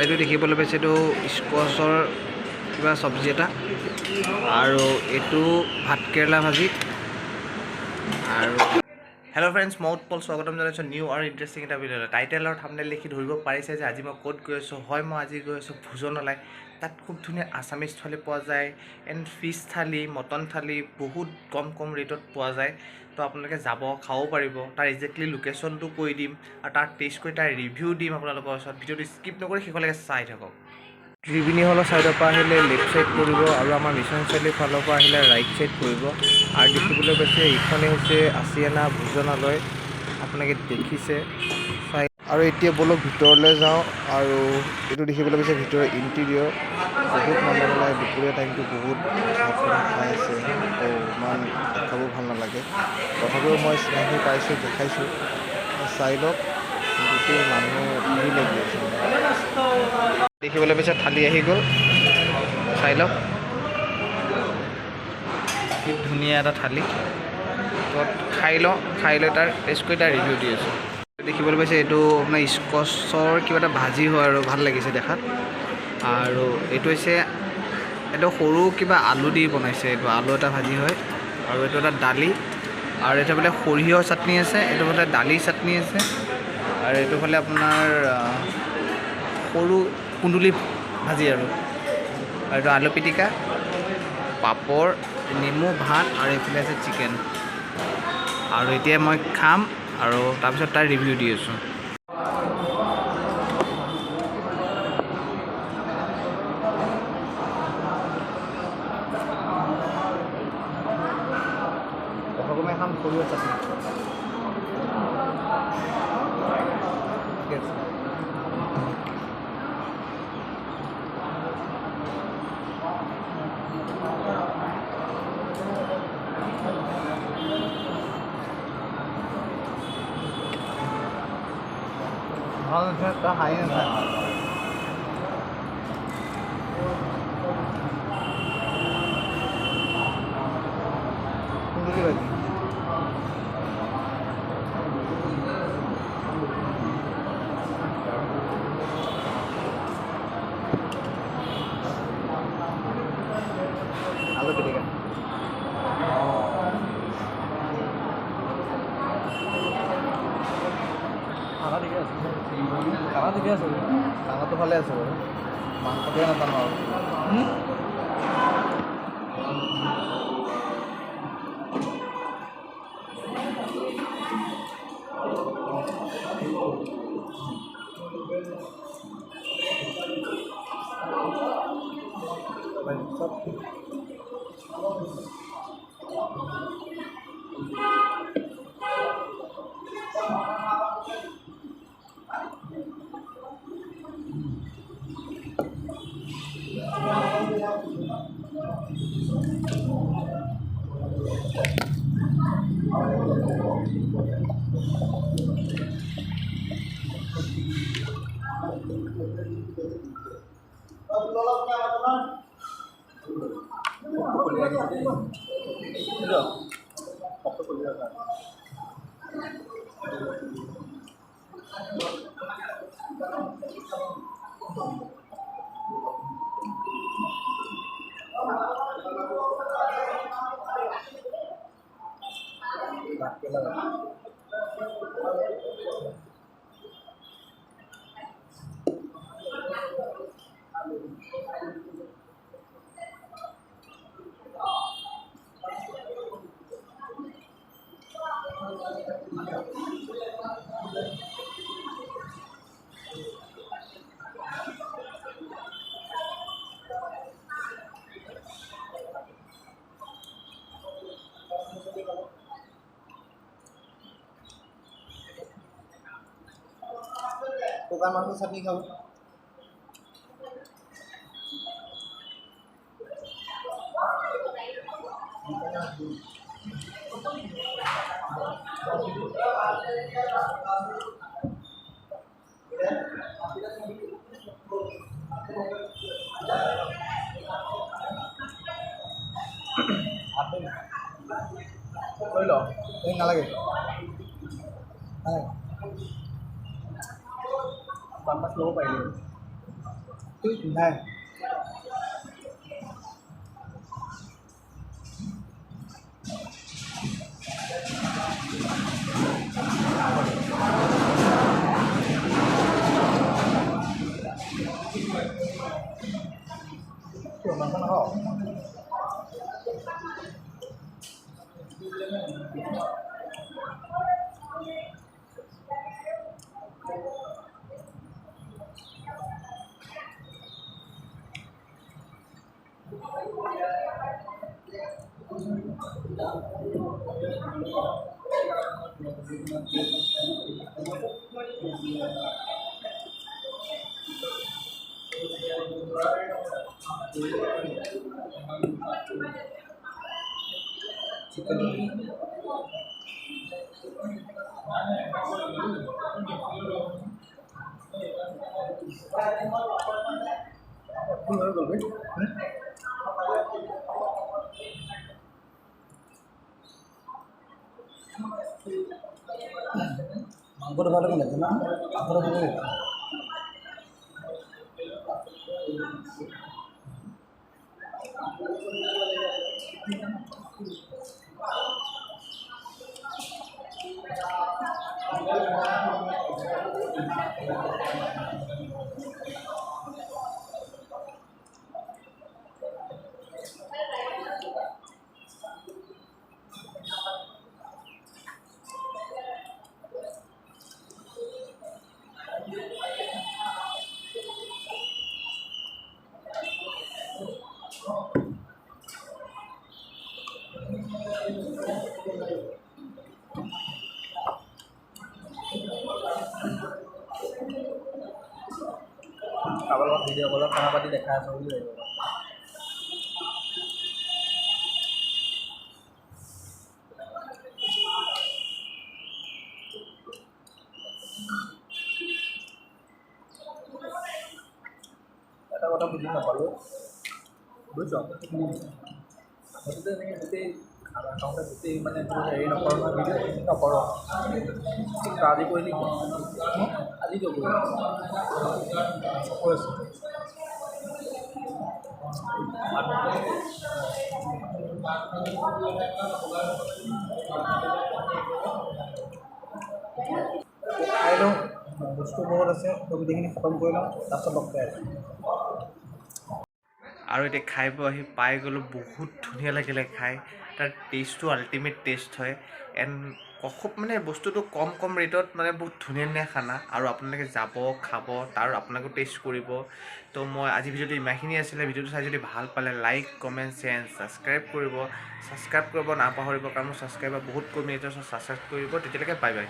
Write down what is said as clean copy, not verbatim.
এইটো দেখিবলৈ পাইছে এইটো স্কোৱাছৰ কিবা চব্জি এটা আৰু এইটো ভাতকেৰেলা ভাজি আৰু হেল্ল' ফ্ৰেণ্ডছ, মই উৎপল স্বাগতম জনাইছোঁ নিউ আৰু ইণ্টাৰেষ্টিং এটা ভিডিঅ'লৈ। টাইটেল আৰু থাম্বনেইল দেখি ধৰিব পাৰিছে যে আজি মই ক'ত গৈ আছোঁ। হয়, মই আজি গৈ আছোঁ ভোজনলাই। তাত খুব ধুনীয়া আছামিজ থালি পোৱা যায় এণ্ড ফিছ থালি, মটন থালি বহুত কম ৰেটত পোৱা যায়। তো আপোনালোকে যাব, খাব পাৰিব। তাৰ একজেক্টলি লোকেশ্যনটো কৈ দিম আৰু তাৰ টেষ্ট কৰি তাৰ ৰিভিউ দিম আপোনালোকৰ ওচৰত। ভিডিঅ'টো স্কিপ নকৰি শেষলৈকে চাই থাকক। ত্ৰিবেণী হলৰ ছাইডৰ পৰা আহিলে লেফ্ট ছাইড পৰিব আৰু আমাৰ মিছন চাৰিআলিৰ ফালৰ পৰা আহিলে ৰাইট ছাইড পৰিব। আৰু দেখিবলৈ পাইছে এইখনেই হৈছে আছিয়ানা ভোজনালয়, আপোনালোকে দেখিছে চাই। আৰু এতিয়া বলক ভিতৰলৈ যাওঁ আৰু এইটো দেখিবলৈ পাইছে ভিতৰৰ ইণ্টেৰিয়ৰ। বহুত মানে দুপৰীয়া টাইমটো বহুত ভাত পানী খাই আছে, তো ইমান দেখাব ভাল নালাগে। তথাপিও মই চিনাকি পাইছোঁ, দেখাইছোঁ, চাই লওক। গোটেই মানুহ ভিৰ লাগি আছে। দেখিবলৈ পাইছে থালি আহি গ'ল, চাই লওক কি ধুনীয়া এটা থালি। তো খাই লৈ তাৰ টেষ্ট কৰি তাৰ ৰিভিউ দি আছোঁ। দেখিবলৈ পাইছে এইটো আপোনাৰ স্কচৰ কিবা এটা ভাজি হয় আৰু ভাল লাগিছে দেখাত। আৰু এইটো হৈছে এইটো সৰু কিবা আলু দি বনাইছে, এইটো আলু এটা ভাজি হয়। আৰু এইটো এটা দালি, আৰু এইটো বোলে সৰিয়হৰ চাটনি আছে, এইটো বোলে দালিৰ চাটনি আছে, আৰু এইটো ফালে আপোনাৰ সৰু কুন্দুলি ভাজি আৰু এইটো আলু পিটিকা, পাপৰ, নেমু, ভাত, আৰু এইফালে আছে চিকেন। আৰু এতিয়া মই খাম আৰু তাৰপিছত তাৰ ৰিভিউ দি আছোঁ। প্ৰথমে খাম সৰিয়হ চাটনি। ঠিক আছে। ভাল আছে, তাৰ হাই নাথাকে। কুন্দুলি ভাজি আলু পিটিকা খানা ঠিকে আছে, খানাটো ভালে আছে বাৰু। মাংসটোৱে নাজানো আৰু। শুকান মাছৰ চাটনি খাব। লৈ ল, নালাগে পাঁচ ল'ব পাৰিলে। নাই মাংস নাখাওঁ চিকেন ভুল হৈ গ'ল বে মাংসটো ভালে লাগে না মাংসটো ভালে লাগে কাৰোবাৰ লগত ভিডিঅ' কলত কথা পাতি দেখাই আছোঁ বুলি ভাবিব এটা কথা বুজি নাপালোঁ বুজিছ গতিকে এনেকৈ গোটেই খানা খাওঁতে গোটেই মানে হেৰি নকৰোঁ নহয় ভিডিঅ' নকৰোঁ আজি কৰিলি আজি কিয় কৰিলি কৈছোঁ খাই লওঁ বস্তু বহুত আছে গোটেইখিনি খতম কৰি লওঁ তাৰপিছত লগ পাই আছোঁ আৰু এতিয়া খাই বৈ আহি পাই গ'লোঁ বহুত ধুনীয়া লাগিলে খাই তাৰ টেষ্টটো আল্টিমেট টেষ্ট হয় এণ্ড খুব মানে বস্তুটো কম কম ৰেটত মানে বহুত ধুনীয়া ধুনীয়া খানা আৰু আপোনালোকে যাব খাব তাৰ আপোনালোকেও টেষ্ট কৰিব তো মই আজি ভিডিঅ'টো ইমানখিনি আছিলে ভিডিঅ'টো চাই যদি ভাল পালে like comment share and subscribe কৰিব নাপাহৰিব কাৰণ মোৰ ছাবস্ক্ৰাইবাৰ বহুত কমি আছে ছাবস্ক্ৰাইব কৰিব তেতিয়ালৈকে বাই বাই